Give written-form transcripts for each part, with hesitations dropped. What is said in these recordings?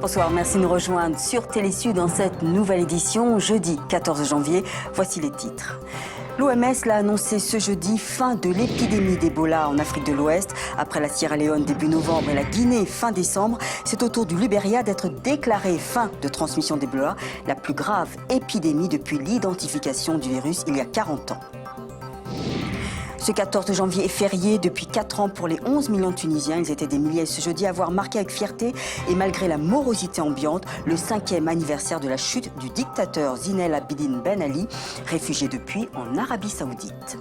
Bonsoir, merci de nous rejoindre sur Télésud dans cette nouvelle édition, jeudi 14 janvier. Voici les titres. L'OMS l'a annoncé ce jeudi, fin de l'épidémie d'Ebola en Afrique de l'Ouest. Après la Sierra Leone début novembre et la Guinée fin décembre, c'est au tour du Libéria d'être déclaré fin de transmission d'Ebola, la plus grave épidémie depuis l'identification du virus il y a 40 ans. Ce 14 janvier est férié depuis 4 ans pour les 11 millions de Tunisiens. Ils étaient des milliers ce jeudi à avoir marqué avec fierté et malgré la morosité ambiante le 5e anniversaire de la chute du dictateur Zine El Abidine Ben Ali, réfugié depuis en Arabie Saoudite.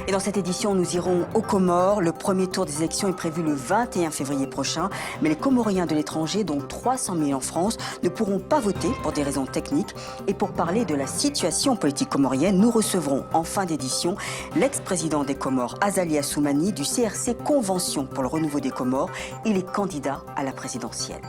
Et dans cette édition, nous irons aux Comores. Le premier tour des élections est prévu le 21 février prochain. Mais les Comoriens de l'étranger, dont 300 000 en France, ne pourront pas voter pour des raisons techniques. Et pour parler de la situation politique comorienne, nous recevrons en fin d'édition l'ex-président des Comores, Azali Assoumani, du CRC Convention pour le renouveau des Comores. Il est candidat à la présidentielle.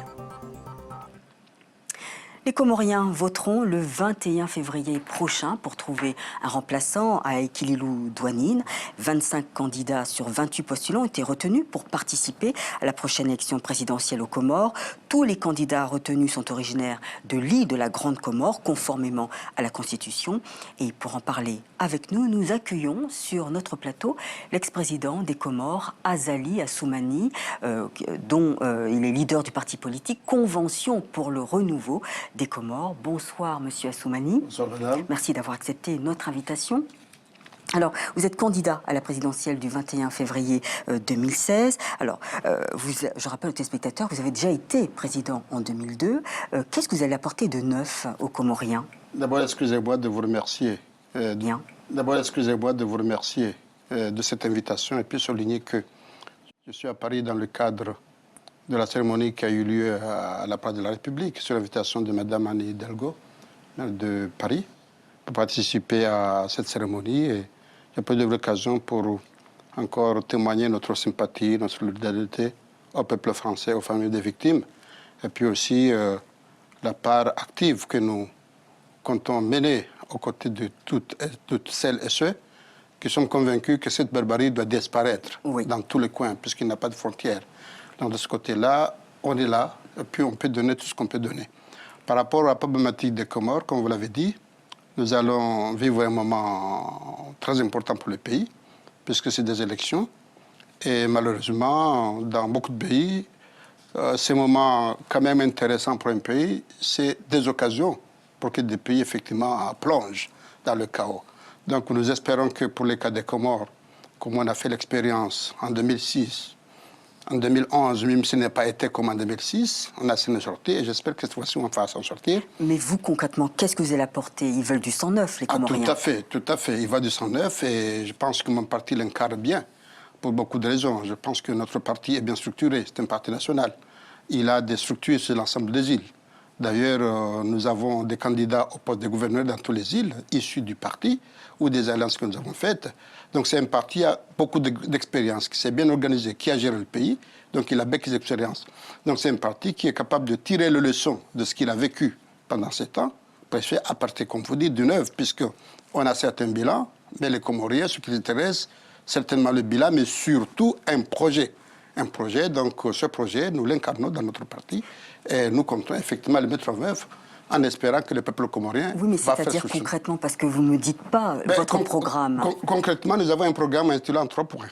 Les Comoriens voteront le 21 février prochain pour trouver un remplaçant à Ekililou Douanine. 25 candidats sur 28 postulants ont été retenus pour participer à la prochaine élection présidentielle aux Comores. Tous les candidats retenus sont originaires de l'île de la Grande Comore, conformément à la Constitution. Et pour en parler avec nous, nous accueillons sur notre plateau l'ex-président des Comores, Azali Assoumani, dont il est leader du parti politique Convention pour le renouveau des Comores. Bonsoir, monsieur Assoumani. Bonsoir, madame. Merci d'avoir accepté notre invitation. Alors, vous êtes candidat à la présidentielle du 21 février 2016. Alors, je rappelle aux téléspectateurs, vous avez déjà été président en 2002. Qu'est-ce que vous allez apporter de neuf aux Comoriens? D'abord, excusez-moi de vous remercier. Bien. D'abord, excusez-moi de vous remercier de cette invitation et puis souligner que je suis à Paris dans le cadre de la cérémonie qui a eu lieu à la place de la République sur l'invitation de Madame Anne Hidalgo de Paris pour participer à cette cérémonie. Et j'ai pas eu l'occasion pour encore témoigner notre sympathie, notre solidarité au peuple français, aux familles des victimes, et puis aussi la part active que nous comptons mener aux côtés de toutes celles et ceux qui sont convaincus que cette barbarie doit disparaître dans tous les coins, puisqu'il n'y a pas de frontières. Donc de ce côté-là, on est là, et puis on peut donner tout ce qu'on peut donner. Par rapport à la problématique des Comores, comme vous l'avez dit, nous allons vivre un moment très important pour le pays, puisque c'est des élections. Et malheureusement, dans beaucoup de pays, ces moments quand même intéressants pour un pays, c'est des occasions pour que des pays, effectivement, plongent dans le chaos. Donc nous espérons que pour les cas des Comores, comme on a fait l'expérience en 2006, en 2011, même s'il n'a pas été comme en 2006, on a s'en sorti et j'espère que cette fois-ci, on va s'en sortir. Mais vous, concrètement, qu'est-ce que vous allez apporter? Ils veulent du sang neuf, les Comoriens. Tout à fait. Il va du sang neuf et je pense que mon parti l'incarne bien pour beaucoup de raisons. Je pense que notre parti est bien structuré. C'est un parti national. Il a des structures sur l'ensemble des îles. D'ailleurs, nous avons des candidats au poste de gouverneur dans toutes les îles, issus du parti ou des alliances que nous avons faites. Donc c'est un parti qui a beaucoup d'expérience, qui s'est bien organisé, qui a géré le pays, donc il a beaucoup d'expérience. Donc c'est un parti qui est capable de tirer les leçons de ce qu'il a vécu pendant 7 ans, pour faire à partir, comme vous dites, du neuf, puisqu'on a certains bilans, mais les Comoriens, ce qui les intéresse, certainement le bilan, mais surtout un projet. Un projet, donc ce projet, nous l'incarnons dans notre parti et nous comptons effectivement le mettre en œuvre en espérant que le peuple comorien oui, mais c'est-à-dire concrètement, parce que vous ne me dites pas votre programme. Concrètement, nous avons un programme intitulé en 3 points.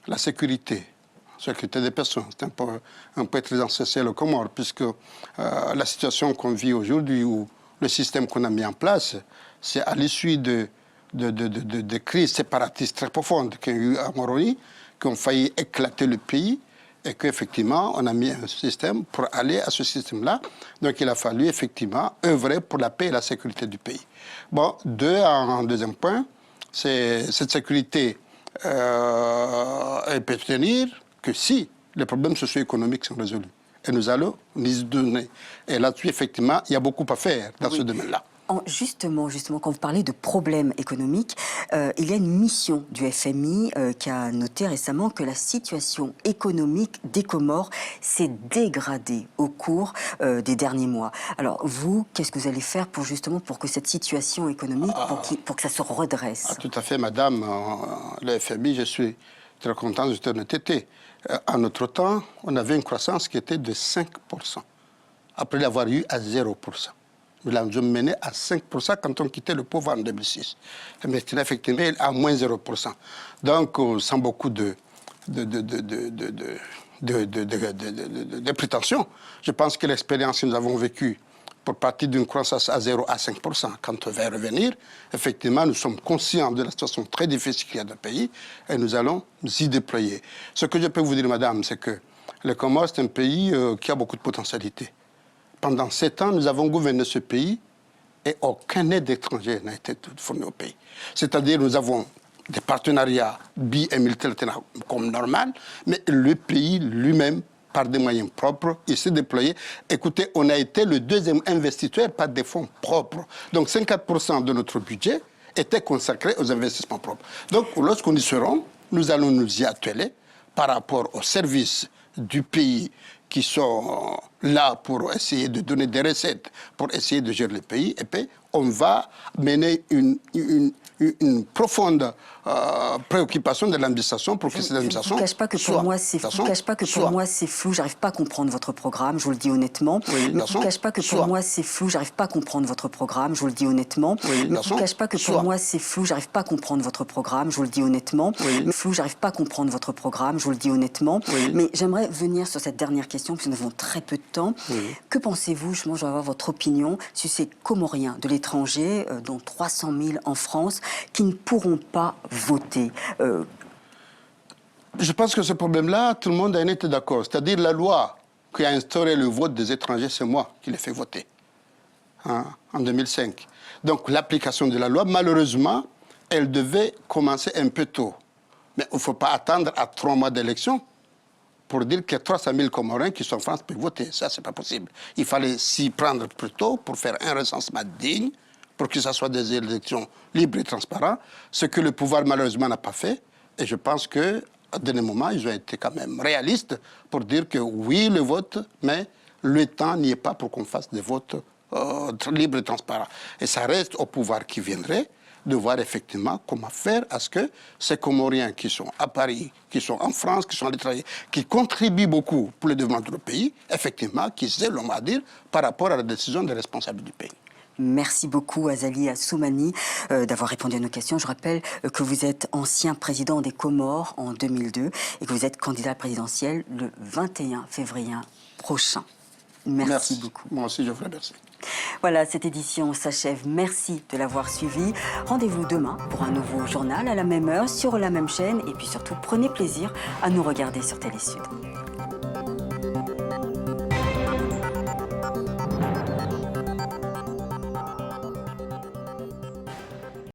La sécurité des personnes, c'est un peu très essentiel aux Comores, puisque la situation qu'on vit aujourd'hui, ou le système qu'on a mis en place, c'est à l'issue de crises séparatistes très profondes qu'il y a eu à Moroni, qui ont failli éclater le pays, et qu'effectivement, on a mis un système pour aller à ce système-là. Donc, il a fallu effectivement œuvrer pour la paix et la sécurité du pays. Bon, en deuxième point, c'est cette sécurité, elle peut tenir que si les problèmes socio-économiques sont résolus. Et nous allons nous y donner. Et là-dessus, effectivement, il y a beaucoup à faire dans ce domaine-là. Justement, quand vous parlez de problèmes économiques, il y a une mission du FMI qui a noté récemment que la situation économique des Comores s'est dégradée au cours des derniers mois. Alors vous, qu'est-ce que vous allez faire pour que cette situation économique, pour que ça se redresse? Tout à fait, madame. Le FMI, je suis très content de cette honnêteté. En notre temps, on avait une croissance qui était de 5%, après l'avoir eu à 0%. Nous l'avons mené à 5% quand on quittait le pauvre en 2006. Mais c'était effectivement à moins 0%. Donc, sans beaucoup de prétention, je pense que l'expérience que nous avons vécue pour partir d'une croissance à 0 à 5%, quand on va revenir, effectivement, nous sommes conscients de la situation très difficile qu'il y a dans le pays et nous allons nous y déployer. Ce que je peux vous dire, madame, c'est que le Comores, c'est un pays qui a beaucoup de potentialités. Pendant 7 ans, nous avons gouverné ce pays et aucun aide étranger n'a été fourni au pays. C'est-à-dire, nous avons des partenariats bi et multilatéraux comme normal, mais le pays lui-même, par des moyens propres, il s'est déployé. Écoutez, on a été le deuxième investisseur par des fonds propres. Donc 54% de notre budget était consacré aux investissements propres. Donc lorsque nous y serons, nous allons nous y atteler par rapport aux services du pays qui sont là pour essayer de donner des recettes, pour essayer de gérer le pays, et puis on va mener une profonde préoccupation de l'administration pour que cette administration. Je ne vous cache pas que pour moi c'est flou. Je vous cache pas que pour moi c'est flou. J'arrive pas à comprendre votre programme. Je vous le dis honnêtement. Oui, mais je vous cache pas que pour moi c'est flou. J'arrive pas à comprendre votre programme. Je vous le dis honnêtement. Oui, mais je vous cache pas que pour moi c'est flou. J'arrive pas à comprendre votre programme. Je vous le dis honnêtement. Oui. Mais flou. J'arrive pas à comprendre votre programme. Je vous le dis honnêtement. Oui. Mais j'aimerais venir sur cette dernière question parce que nous avons très peu de temps. Oui. Que pensez-vous? Je veux avoir votre opinion sur ces Comoriens de l'étranger, dont 300 000 en France, qui ne pourront pas voter. Je pense que ce problème-là, tout le monde a été d'accord. C'est-à-dire la loi qui a instauré le vote des étrangers, c'est moi qui l'ai fait voter en 2005. Donc l'application de la loi, malheureusement, elle devait commencer un peu tôt. Mais il ne faut pas attendre à 3 mois d'élection pour dire qu'il y a 300 000 Comoriens qui sont en France pour voter. Ça, ce n'est pas possible. Il fallait s'y prendre plus tôt pour faire un recensement digne, pour que ce soit des élections libres et transparentes, ce que le pouvoir, malheureusement, n'a pas fait. Et je pense qu'à un dernier moment, ils ont été quand même réalistes pour dire que oui, le vote, mais le temps n'y est pas pour qu'on fasse des votes libres et transparents. Et ça reste au pouvoir qui viendrait de voir effectivement comment faire à ce que ces Comoriens qui sont à Paris, qui sont en France, qui sont à l'étranger, qui contribuent beaucoup pour le développement de notre pays, effectivement, qu'ils aient le mot à dire par rapport à la décision des responsables du pays. Merci beaucoup, Azali Assoumani, d'avoir répondu à nos questions. Je rappelle que vous êtes ancien président des Comores en 2002 et que vous êtes candidat présidentiel le 21 février prochain. Merci beaucoup. Moi aussi, je vous remercie. Voilà, cette édition s'achève. Merci de l'avoir suivi. Rendez-vous demain pour un nouveau journal à la même heure, sur la même chaîne. Et puis surtout, prenez plaisir à nous regarder sur Télé Sud.